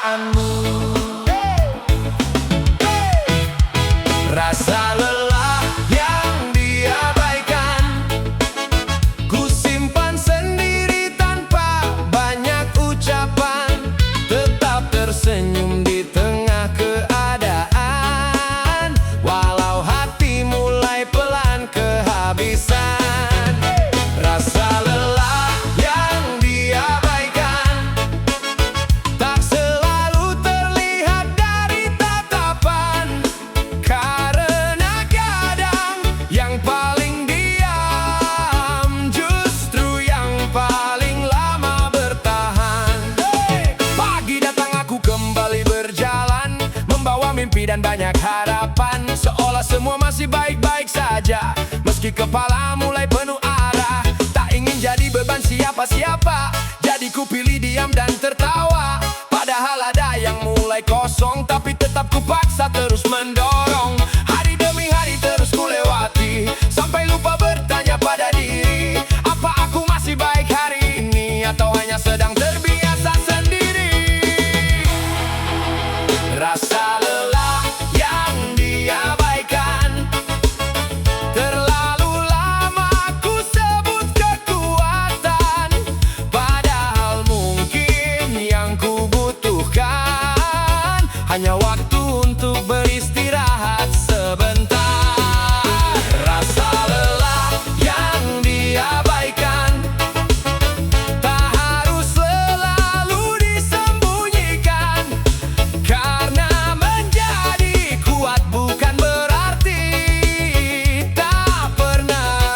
kebahagiaanmu. Rasa lelah yang diabaikan ku simpan sendiri tanpa banyak ucapan. Tetap tersenyum di tengah keadaan, walau hati mulai pelan kehabisan. Rasa lelah yang diabaikan tak selalu terlihat dari tatapan, karena kadang yang paling diam justru yang paling lama bertahan. Pagi datang aku kembali berjalan, membawa mimpi dan banyak harapan, seolah semua masih baik-baik saja. Meski kepala mulai penuh arah, tak ingin jadi beban siapa-siapa, jadi ku pilih diam dan tertawa. Padahal ada yang mulai kosong, tapi tetap ku paksa terus mendorong. Hari demi hari terus ku lewati, sampai lupa bertanya pada diri, apa aku masih baik hari ini, atau hanya sedang terbiasa sendiri. Rasa lelah yang diabaikan terlalu lama ku sebut kekuatan, padahal mungkin yang ku butuhkan hanya waktu untuk beristirahat sebentar. Rasa lelah yang diabaikan tak harus selalu disembunyikan, karena menjadi kuat bukan berarti tak pernah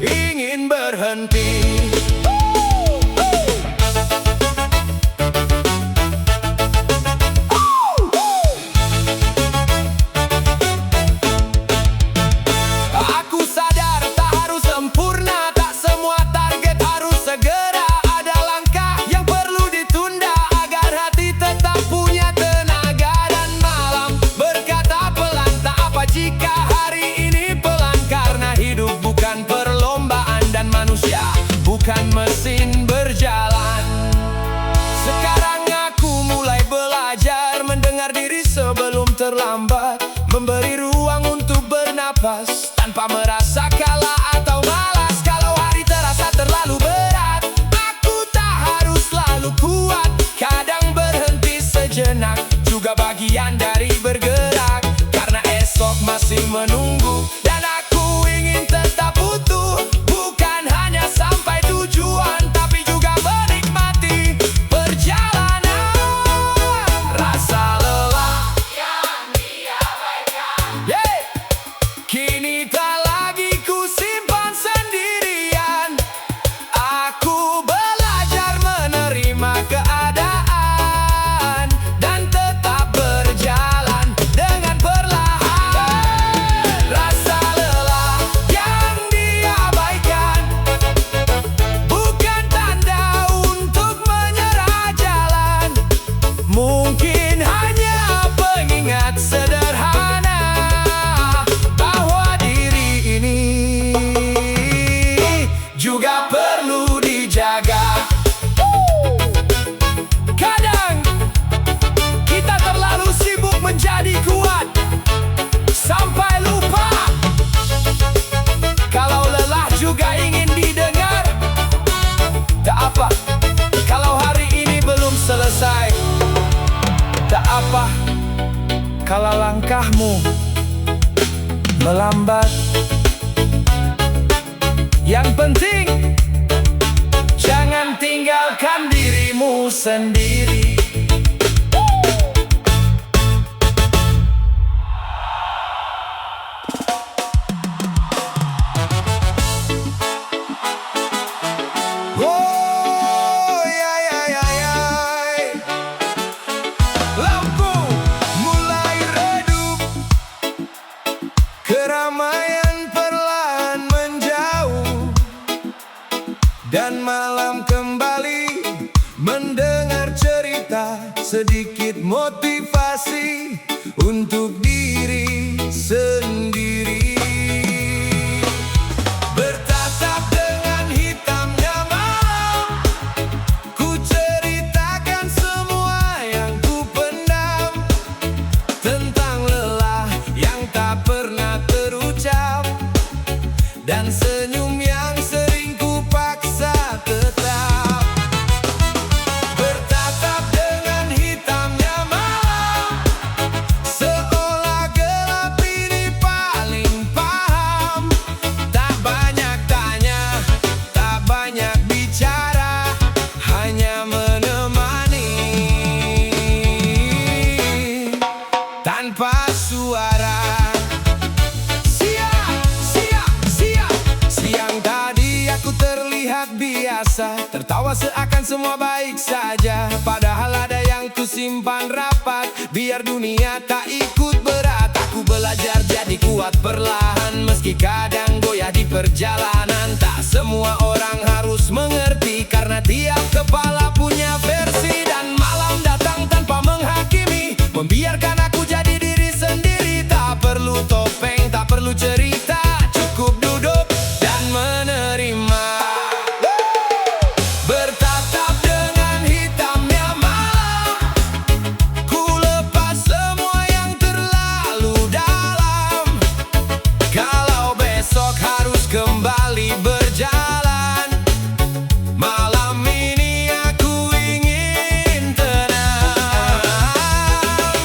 ingin berhenti. Aku sadar tak harus sempurna, tak semua target harus segera. Ada langkah yang perlu ditunda agar hati tetap punya tenaga. Dan malam berkata pelan, tak apa jika hari ini pelan, karena hidup bukan perlombaan dan manusia bukan mesin berjalan. Sekarang aku mulai belajar mendengar diri sebelum terlambat, memberi ruang untuk bernapas tanpa merasa kalah atau malas. Kalau hari terasa terlalu berat, aku tak harus selalu kuat. Kadang berhenti sejenak juga bagian dari bergerak, karena esok masih menunggu dan aku ingin tetap utuh. Bukan hanya sampai tujuan, tapi juga menikmati perjalanan. Rasa lelah yeah, kini tak lagi ku simpan sendirian. Aku belajar menerima keadaan dan tetap berjalan dengan perlahan. Rasa lelah yang diabaikan bukan tanda untuk menyerah jalan, mungkin hanya pengingat sederhana bahwa diri ini juga perlu dijaga. Kadang kita terlalu sibuk menjadi kuat sampai lupa kalau lelah juga ingin didengar. Tak apa kalau hari ini belum selesai, tak apa kalau langkahmu melambat. Yang penting jangan tinggalkan dirimu sendiri. Oh, ya, ya, ya, ya. Lampu mulai redup, keramaian perlahan menjauh, dan malam kembali mendengar cerita, sedikit motivasi untuk diri sendiri. Bertatap dengan hitamnya malam, ku ceritakan semua yang ku suara. Siang tadi aku terlihat biasa, tertawa seakan semua baik saja. Padahal ada yang kusimpan rapat, biar dunia tak ikut berat. Aku belajar jadi kuat perlahan, meski kadang goyah di perjalanan. Tak semua orang harus mengerti, karena tiap kepala punya versi. Dan malam datang tanpa menghakimi, membiarkan aku jadi diri sendiri. Tak perlu topeng, tak perlu cerita, cukup duduk dan menerima. Bertatap dengan hitamnya malam, ku lepas semua yang terlalu dalam. Kalau besok harus kembali berjalan, malam ini aku ingin tenang.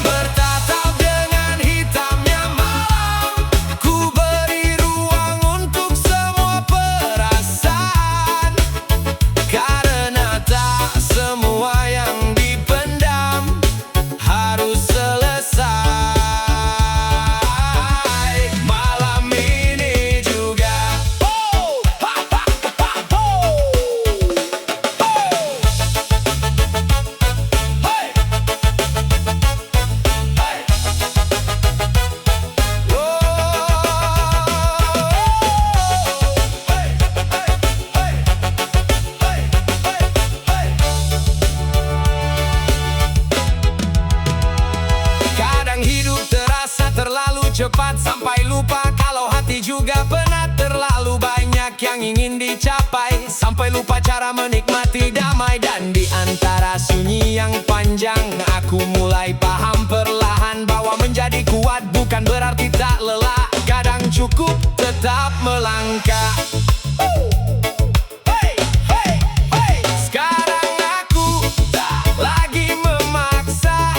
Bertatap dengan hitamnya malam, ku beri ruang untuk semua perasaan. Karena tak semua yang dipendam harus selesai malam ini juga. Kadang hidup terasa terlalu cepat, sampai lupa kalau hati juga penat. Terlalu banyak yang ingin dicapai, sampai lupa cara menikmati damai. Dan di antara sunyi yang panjang, aku mulai paham perlahan bahwa menjadi kuat bukan berarti tak lelah. Kadang cukup tetap melangkah. Sekarang aku tak lagi memaksa,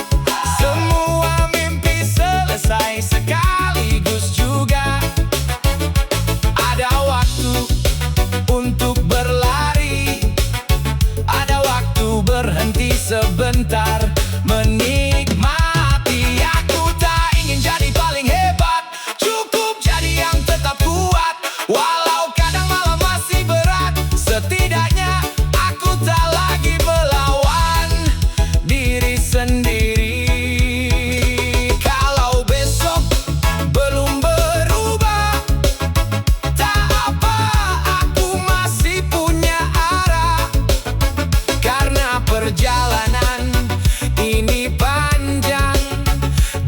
semua mimpi selesai sekaligus juga. Ada waktu untuk berlari, ada waktu berhenti sebentar, menikmati. Aku tak ingin jadi paling hebat, cukup jadi yang tetap kuat. Walau kadang malam masih berat, setidaknya aku tak lagi melawan diri sendiri. Kalau besok belum berubah, tak apa, aku masih punya arah. Karena perjalanan ini panjang,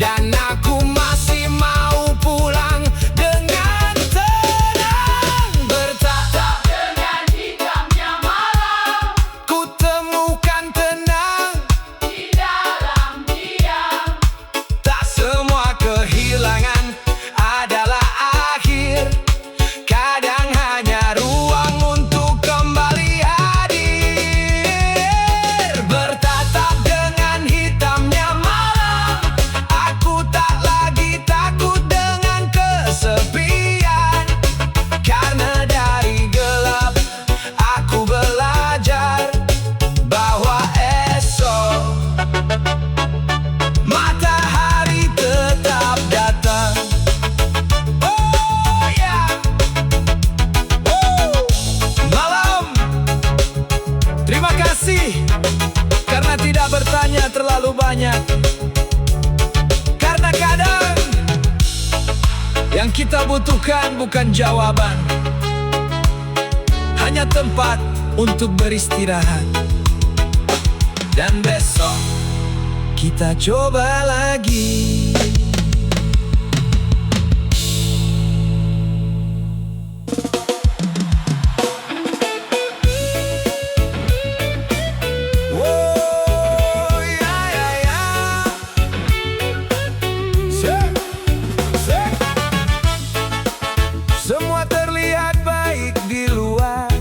dan aku masih mau pulang dengan tenang. Bertatap dengan hitamnya malam, ku temukan tenang di dalam diam. Tak semua kehilangan adalah akhir, kadang hanya ruang untuk kembali hadir. Bertatap dengan hitamnya malam, aku tak lagi takut dengan kesepian. Karena dari gelap aku belajar bahwa esok matahari tetap datang. Oh ya, malam, terima kasih karena tidak bertanya terlalu banyak. Karena kadang yang kita butuhkan bukan jawaban, hanya tempat untuk beristirahat. Dan besok kita coba lagi. Oh, ya, ya, ya. Semua terlihat baik di luar,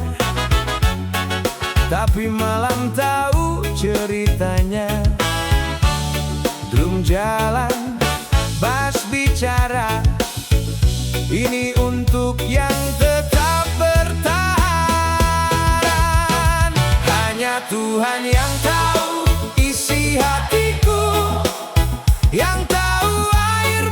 tapi malam tahu ceritanya. Drum jalan, bass bicara, ini untuk yang tetap bertahan. Hanya Tuhan yang tahu isi hatiku, yang tahu air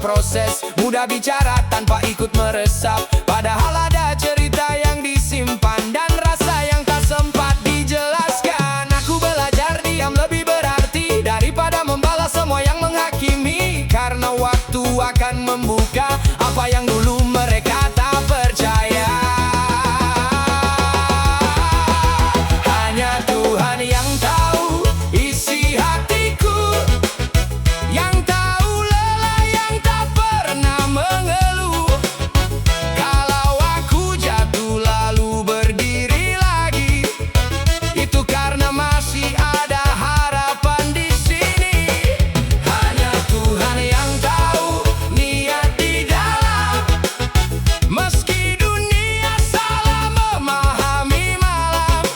proses, mudah bicara tanpa ikut meresap. Padahal ada cerita yang disimpan dan rasa yang tak sempat dijelaskan. Aku belajar diam lebih berarti daripada membalas semua yang menghakimi. Karena waktu akan membuka apa yang dulu mereka tak percaya. Hanya Tuhan yang tahu isi hatiku, yang tahu lelah yang tak pernah mengeluh. Kalau aku jatuh lalu berdiri lagi, itu karena masih ada harapan di sini. Hanya Tuhan yang tahu niat di dalam, meski dunia salah memahami malam.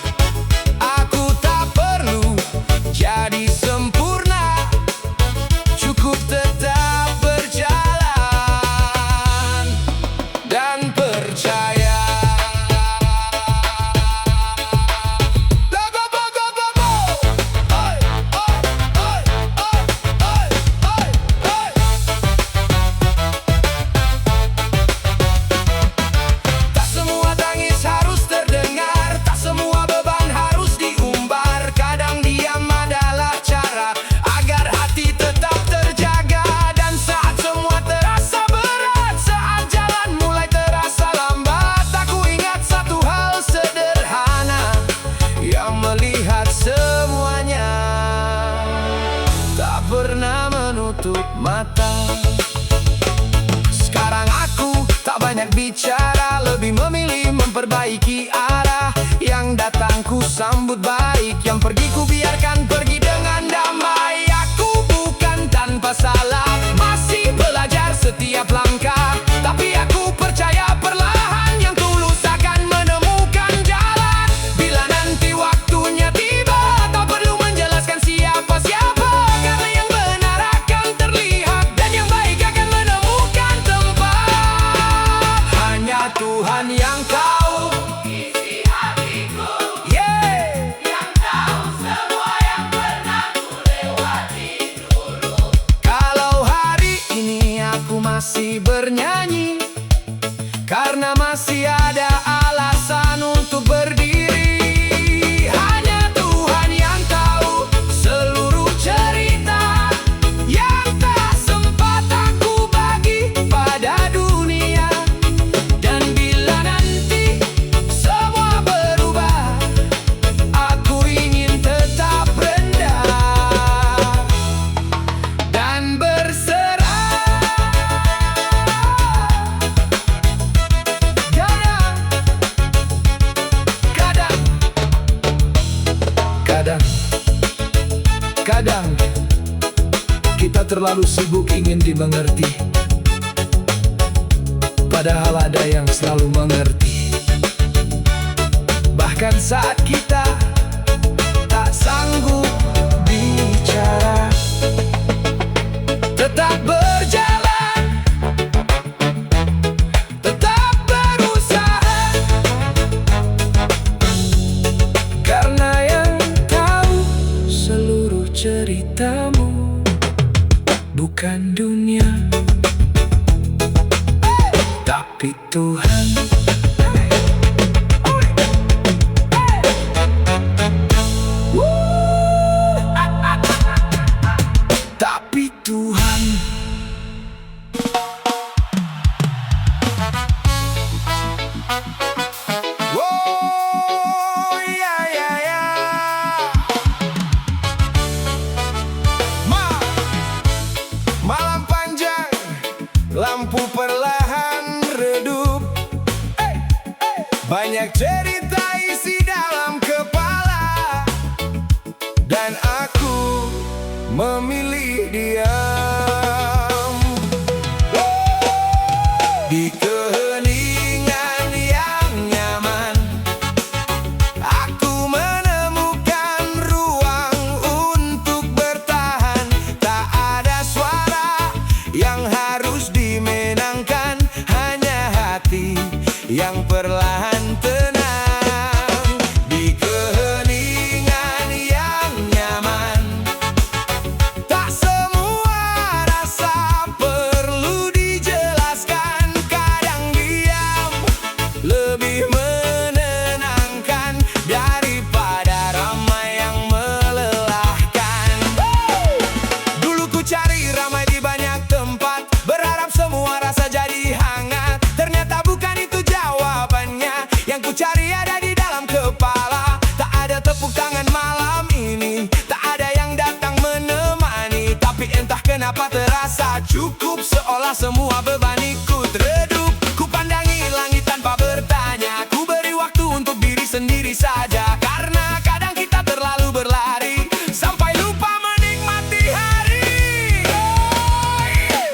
Aku tak perlu jadi sempurna, cukup tetap berjalan dan percaya. Go, go, go, go, go, go. Oi, oi, oi, oi, oi, oi, oi. Tak semua tangis harus terdengar, tak semua beban harus diumbar. Kadang diam adalah cara agar hati tetap terjaga. Dan saat semua terasa berat, saat jalan mulai terasa lambat, aku ingat satu hal sederhana yang melihat semuanya, tak pernah menutup mata. Sekarang aku tak banyak bicara, lebih memilih memperbaiki arah. Yang datang ku sambut baik, yang pergi ku biarkan pergi dengan damai. Aku bukan tanpa salah, masih belajar setiap langkah. Tapi aku percaya perlahan yang tulus akan menemukan jalan. Bila nanti waktunya tiba, tak perlu menjelaskan siapa-siapa, karena yang benar akan terlihat dan yang baik akan menemukan tempat. Hanya Tuhan yang tahu isi hatiku, yeah, yang tahu semua yang pernah ku lewati dulu. Kalau hari ini aku masih bernyanyi, karena masih ada alasan untuk berdiri. Hanya Tuhan yang tahu seluruh cerita yang tak sempat aku bagi pada dunia. Dan bila nanti semua berubah, aku ingin tetap rendah dan berserah. Kadang kita terlalu sibuk ingin dimengerti, padahal ada yang selalu mengerti. Bahkan saat kita tak sanggup bicara, tetap berjalan, tetap berusaha. Karena yang tahu seluruh ceritamu bukan dunia, tapi Tuhan. Tapi Tuhan. Oh, ya, ya, ya. Malam panjang, lampu perlahan redup. Banyak cerita isi dalam kepala, dan aku memilih diam. Di keheningan yang nyaman, aku menemukan ruang untuk bertahan. Tak ada suara yang harus dimenangkan, hanya hati yang perlahan tenang. Di keheningan yang nyaman, tak semua cukup, seolah semua beban ikut redup. Ku pandangi langit tanpa bertanya, ku beri waktu untuk diri sendiri saja. Karena kadang kita terlalu berlari sampai lupa menikmati hari.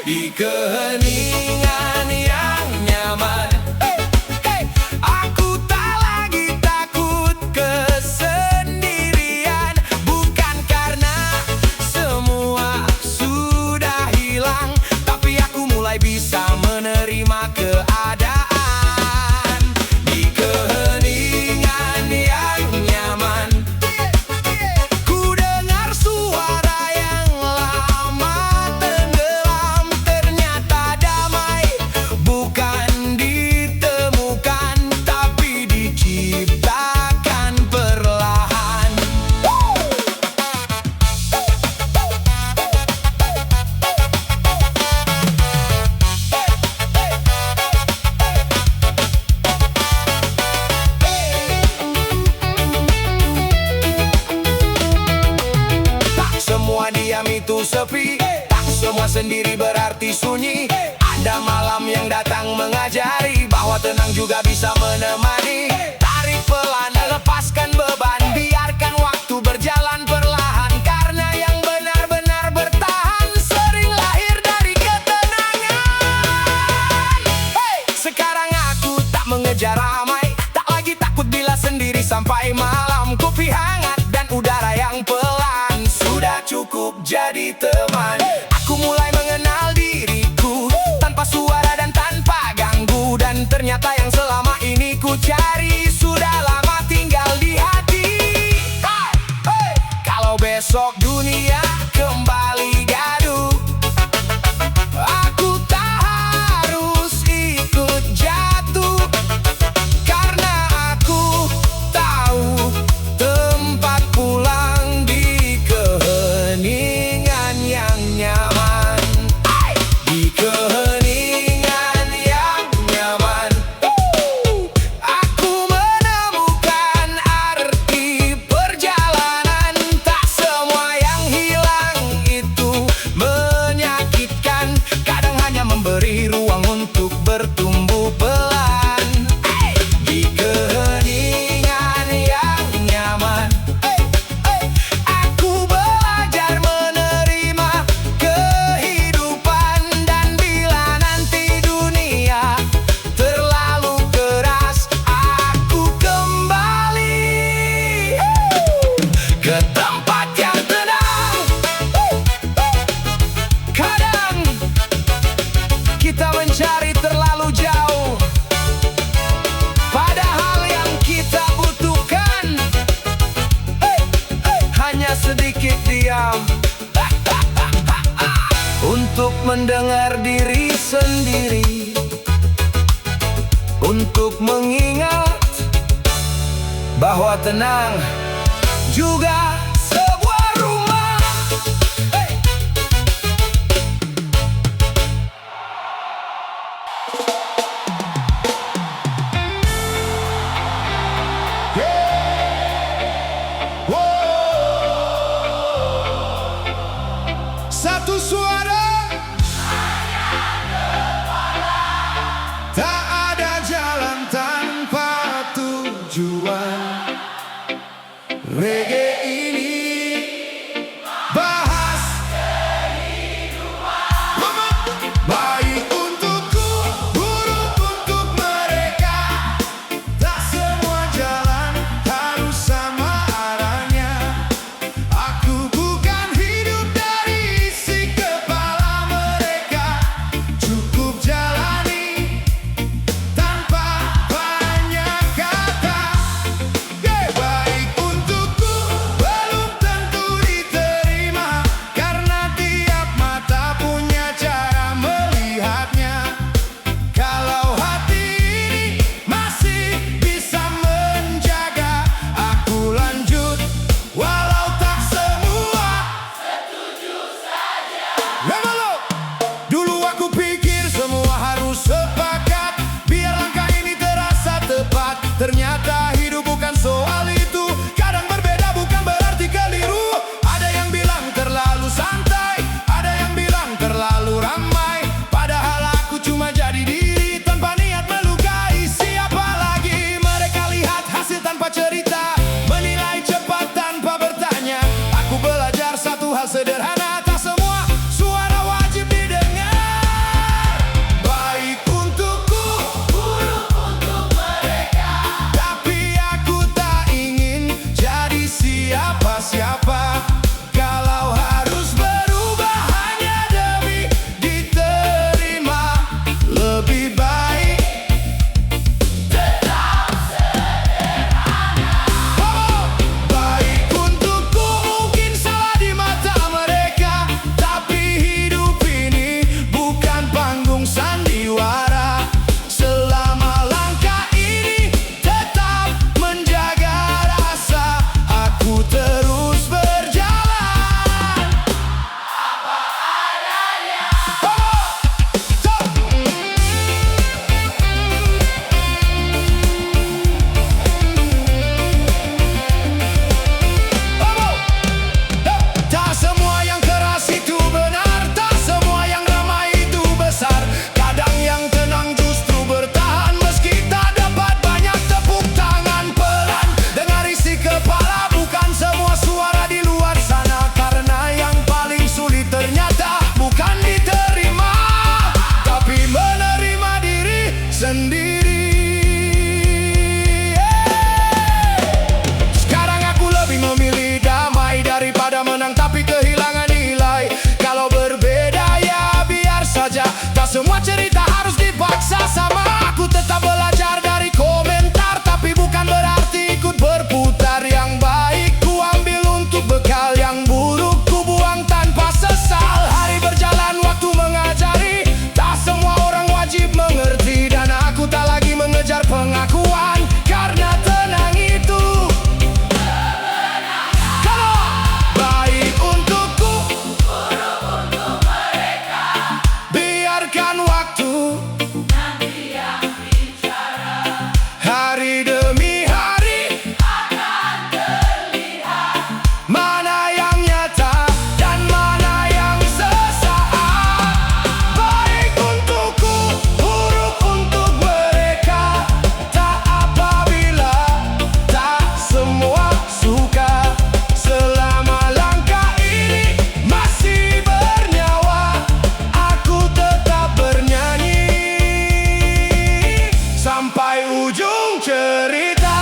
Di keheningan yang nyaman, aku tak lagi takut kesendirian. Bukan karena semua sudah hilang, tapi aku mulai bisa menerima keadaan. Di keheningan yang nyaman, ku dengar suara yang lama tenggelam. Ternyata damai bukan ditemukan, tapi diciptakan perlahan. Tak semua diam itu sepi, tak semua sendiri berarti sunyi. Ada malam yang datang mengajari bahwa tenang juga bisa menemani. Tarik pelan, lepaskan beban, biarkan waktu berjalan perlahan. Karena yang benar-benar bertahan sering lahir dari ketenangan. Sekarang aku tak mengejar ramai, tak lagi takut bila sendiri sampai malam. Kopi hangat dan udara yang pelan sudah cukup jadi teman. Aku mulai mengenal diriku tanpa suara dan tanpa ganggu. Dan ternyata yang selama ini ku cari sudah lama tinggal di hati. Kalau besok dunia kembali gaduh, aku tak harus ikut jatuh. Karena aku tahu tempat pulang di keheningan yang nyaman. Di keheningan yang nyaman, aku menemukan arti perjalanan. Tak semua yang hilang itu menyakitkan, kadang hanya memberi ruang untuk bertumbuh pelan. Di keheningan yang nyaman, aku belajar menerima kehidupan. Dan bila nanti dunia terlalu keras, aku kembali ke tempat yang tenang. Kadang kita mencari terlalu jauh, padahal yang kita butuhkan hanya sedikit diam untuk mendengar diri sendiri, untuk mengingat bahwa tenang juga sebuah rumah. Satu suara, tak ada jalan tanpa tujuan. Reggae ini tak sederhana, tak semua suara wajib didengar. Baik untukku, buruk untuk mereka, tapi aku tak ingin jadi siapa-siapa. Kalau harus berubah hanya demi diterima, lebih baik tetap sederhana. Oh, baik untukku, mungkin salah di mata mereka, tapi hidup ini bukan panggung sandiwara. Selama langkah ini tetap menjaga rasa, aku terus berjalan apa adanya. Tak semua yang keras itu benar, tak semua yang ramai itu besar. Kadang yang tenang justru bertahan, meski tak dapat banyak tepuk tangan. Pelan dengar isi kepala, bukan semua suara di luar sana. Karena yang paling sulit ternyata bukan diterima, tapi menerima diri sendiri. Sekarang aku lebih memilih damai daripada menang tapi kehilangan nilai. Kalau berbeda ya biar saja, tak semua cerita harus dipaksa sama. Aku tetap belajar dari komentar, tapi bukan berarti ikut berputar. Yang baik ku ambil untuk bekal, yang buruk ku buang tanpa sesal. Hari berjalan, waktu mengajari, tak semua orang wajib mengerti. Dan aku tak lagi mengejar pengakuan, karena tenang itu kalau baik untukku, buruk untuk mereka, biarkan waktu nanti yang bicara. Hari demi hari akan terlihat mana yang nyata dan mana yang sesaat. Baik untukku, buruk untuk mereka, tak apabila tak semua suka. Selama langkah ini masih bernyawa, aku tetap bernyanyi sampai ujung cerita.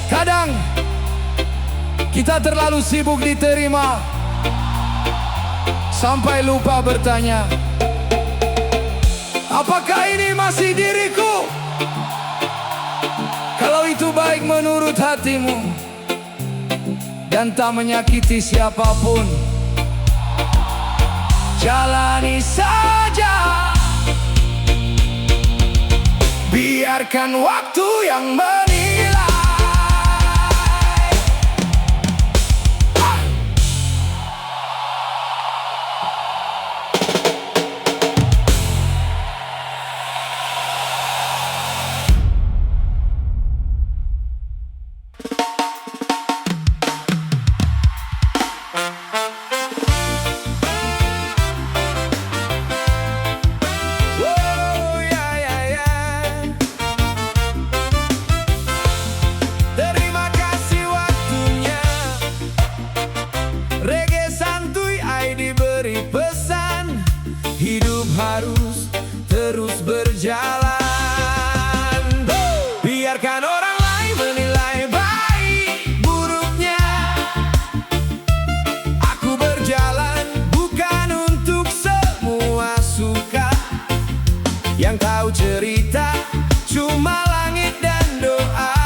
Kadang kita terlalu sibuk diterima sampai lupa bertanya, apakah ini masih diriku? Kalau itu baik menurut hatimu dan tak menyakiti siapapun, jalani saja. Biarkan waktu yang menilai. Oh, ya, ya, ya. Terima kasih waktunya. Reggae santuy ai diberi pesan, hidup harus terus berjalan. Biarkan orang lain menilai baik buruknya. Aku berjalan bukan untuk semua suka. Yang tahu cerita cuma langit dan doa.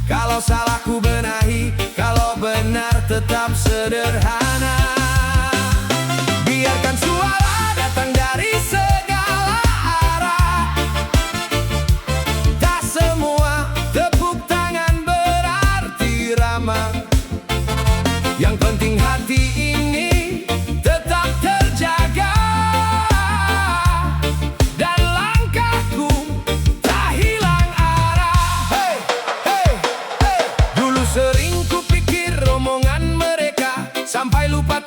Kalau salah ku benahi, kalau benar tetap sederhana. Biarkan suara datang dari segala arah. Tak semua tepuk tangan berarti ramah. Yang penting hati ini tetap terjaga, dan langkahku tak hilang arah. Hey, hey, hey. Dulu sering kupikir omongan mereka sampai lupa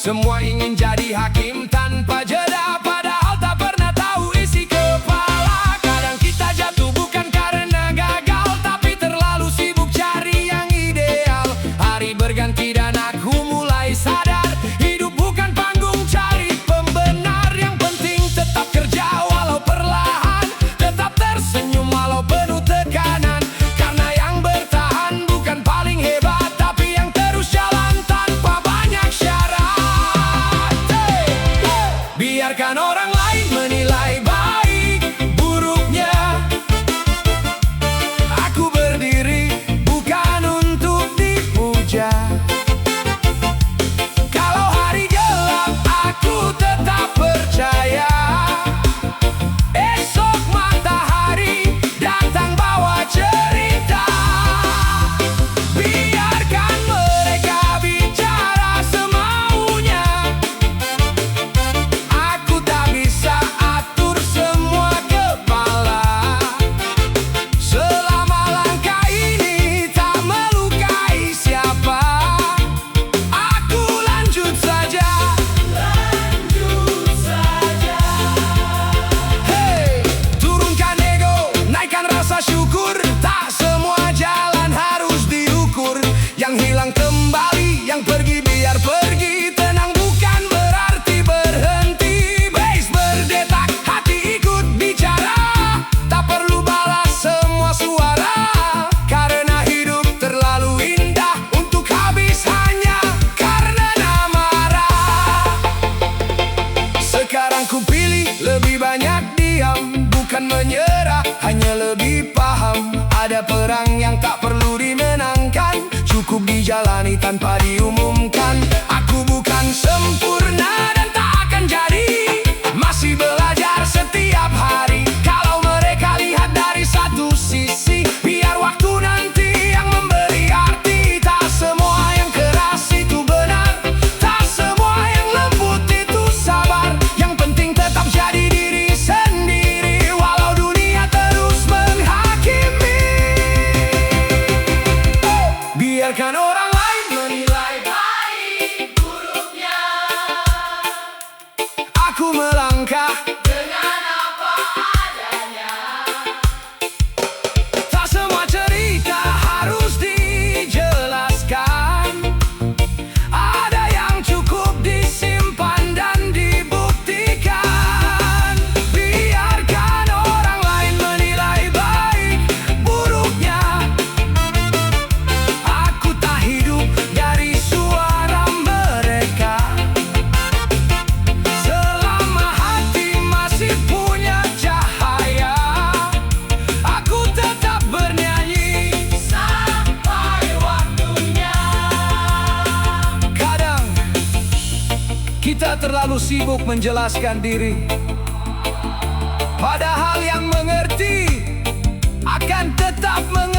Semua ingin jadi hakim tanpa jeda, padahal tak pernah tahu isi kepala. Kadang kita jatuh bukan karena gagal, tapi terlalu sibuk cari yang ideal. Hari berganti dan aku mulai sadar, hidup bukan panggung cari pembenar. Yang penting tetap kerja walau perlahan, tetap tersenyum walau penuh tekanan. Karena yang bertahan bukan paling hebat, tapi yang terus jalan tanpa banyak syarat. Biarkan orang lain menilai baik buruknya. Aku berdiri bukan untuk dipuja. Kalau hari gelap aku tetap percaya, esok matahari datang bawa cerita. Biarkan mereka bicara semaunya, aku tak bisa atur semua kepala. Selama langkah ini tak melukai siapa, aku lanjut saja. Hey, turunkan ego, naikkan rasa syukur. Tak semua jalan harus diukur. Yang hilang kembali, yang pergi biar pergi. Tenang bukan berarti berhenti. Bass berdetak, hati ikut bicara. Tak perlu balas semua suara, karena hidup terlalu indah untuk habis hanya karena amarah. Sekarang ku pilih lebih banyak diam, bukan menyerah, hanya lebih paham. Ada perang yang tak perlu dimenangkan, cukup dijalani tanpa diumumkan. Aku bukan sempurna dan tak akan jadi, masih belajar setiap hari. Kalau mereka lihat dari satu sisi, biar waktu nanti yang memberi arti. Tak semua yang keras itu benar, tak semua yang lembut itu sabar. Yang penting tetap jadi diri sendiri, walau dunia terus menghakimi. Biarkan orang lain menilai baik buruknya. Aku melangkah dengan apa adanya. Tak semua cerita harus dijelaskan, ada yang cukup disimpan dan dibuktikan. Biarkan orang lain menilai baik buruknya. Aku tak hidup dari suara mereka. Selama hati masih punya cahaya, aku tetap bernyanyi sampai waktunya. Kadang kita terlalu sibuk menjelaskan diri, padahal yang mengerti akan tetap mengerti.